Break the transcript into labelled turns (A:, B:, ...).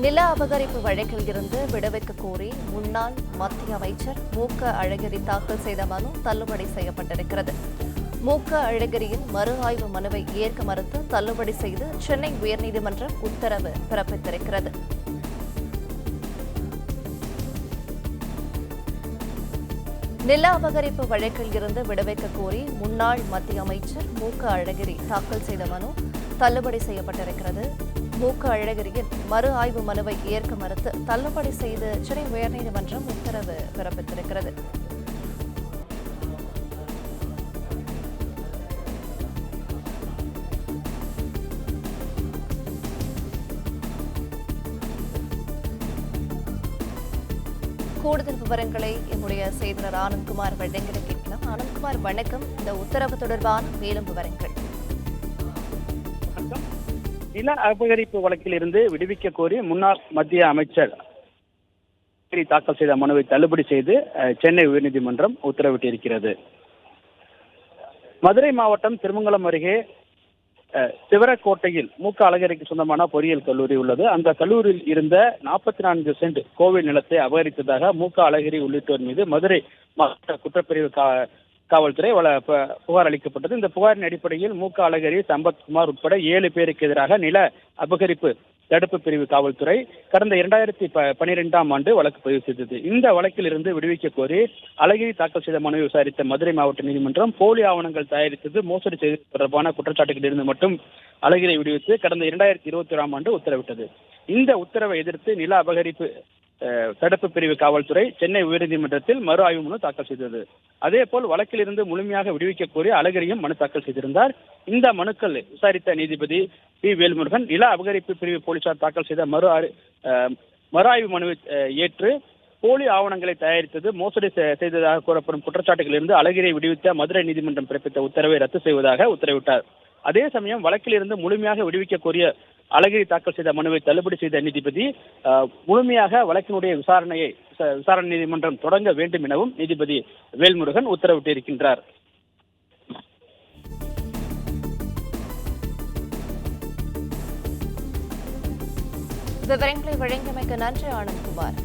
A: நில அபகரிப்பு வழக்கில் இருந்து விடுவிக்க கோரி முன்னாள் மத்திய அமைச்சர் மூக்க அழகிரி தாக்கல் செய்த மனு தள்ளுபடி செய்யப்பட்டிருக்கிறது. மூக்க அழகிரியின் மறு ஆய்வு மனுவை ஏற்க மறுத்து தள்ளுபடி செய்து சென்னை உயர்நீதிமன்றம் உத்தரவு பிறப்பித்திருக்கிறது. நில அபகரிப்பு வழக்கில் இருந்து விடுவிக்க கோரி முன்னாள் மத்திய அமைச்சர் மூக்க அழகிரி தாக்கல் செய்த மனு தள்ளுபடி செய்யப்பட்டிருக்கிறது. மூக்க அழகிரியின் மறு ஆய்வு மனுவை ஏற்க மறுத்து தள்ளுபடி செய்து சென்னை உயர்நீதிமன்றம் உத்தரவு பிறப்பித்திருக்கிறது. கூடுதல் விவரங்களை என்னுடைய செய்தியாளர் ஆனந்த்குமார் வழங்கிட கேட்கலாம். ஆனந்த்குமார் வணக்கம். இந்த உத்தரவு தொடர்பான மேலும் விவரங்கள்.
B: நில அபகரிப்பு வழக்கில் இருந்து விடுவிக்க கோரி முன்னாள் மத்திய அமைச்சர் தாக்கல் செய்த மனுவை தள்ளுபடி செய்து சென்னை உயர்நீதிமன்றம் உத்தரவிட்டிருக்கிறது. மதுரை மாவட்டம் திருமங்கலம் அருகே சிவரக்கோட்டையில் மூக்க அழகிரிக்கு சொந்தமான பொறியியல் கல்லூரி உள்ளது. அந்த கல்லூரியில் இருந்த 44 சென்ட் கோவில் நிலத்தை அபகரித்ததாக மூக்க அழகிரி உள்ளிட்டோர் மீது மதுரை மாவட்ட குற்றப்பிரிவு காவல்துறை புகார் அளிக்கப்பட்டது. இந்த புகாரின் அடிப்படையில் மூக்க அழகிரி, சம்பத்குமார் உட்பட 7 பேருக்கு எதிராக நில அபகரிப்பு தடுப்பு பிரிவு காவல்துறை கடந்த 2012ஆம் ஆண்டு வழக்கு பதிவு செய்தது. இந்த வழக்கில் இருந்து விடுவிக்க கோரி அழகிரி தாக்கல் செய்த மனுவை விசாரித்த மதுரை மாவட்ட நீதிமன்றம் போலி ஆவணங்கள் தயாரித்தது, மோசடி செய்தது தொடர்பான குற்றச்சாட்டுகளில் இருந்து மட்டும் அழகிரி விடுவித்து கடந்த 2021ஆம் ஆண்டு உத்தரவிட்டது. இந்த உத்தரவை எதிர்த்து நில அபகரிப்பு தடுப்பு பிரிவு காவல்துறை சென்னை உயர்நீதிமன்றத்தில் மறு ஆய்வு மனு தாக்கல் செய்தது. அதேபோல் வழக்கில் இருந்து முழுமையாக விடுவிக்க கோரி அழகிரியும் மனு தாக்கல் செய்திருந்தார். இந்த மனுக்கள் விசாரித்த நீதிபதி பி. வேல்முருகன் நில அபகரிப்பு பிரிவு போலீசார் தாக்கல் செய்த மறு ஆய்வு மனுவை ஏற்று போலி ஆவணங்களை தயாரித்தது, மோசடி செய்ததாக கூறப்படும் குற்றச்சாட்டுகளிலிருந்து அழகிரியை விடுவித்த மதுரை நீதிமன்றம் பிறப்பித்த உத்தரவை ரத்து செய்வதாக உத்தரவிட்டார். அதே சமயம் வழக்கில் இருந்து முழுமையாக விடுவிக்க கோரிய அழகிரி தாக்கல் செய்த மனுவை தள்ளுபடி செய்த நீதிபதி முழுமையாக வழக்கினுடைய விசாரணை நீதிமன்றம் தொடங்க வேண்டும் எனவும் நீதிபதி வேல்முருகன் உத்தரவிட்டிருக்கின்றார்.
A: விவரங்களை வழங்கியமைக்கு நன்றி ஆனந்த்குமார்.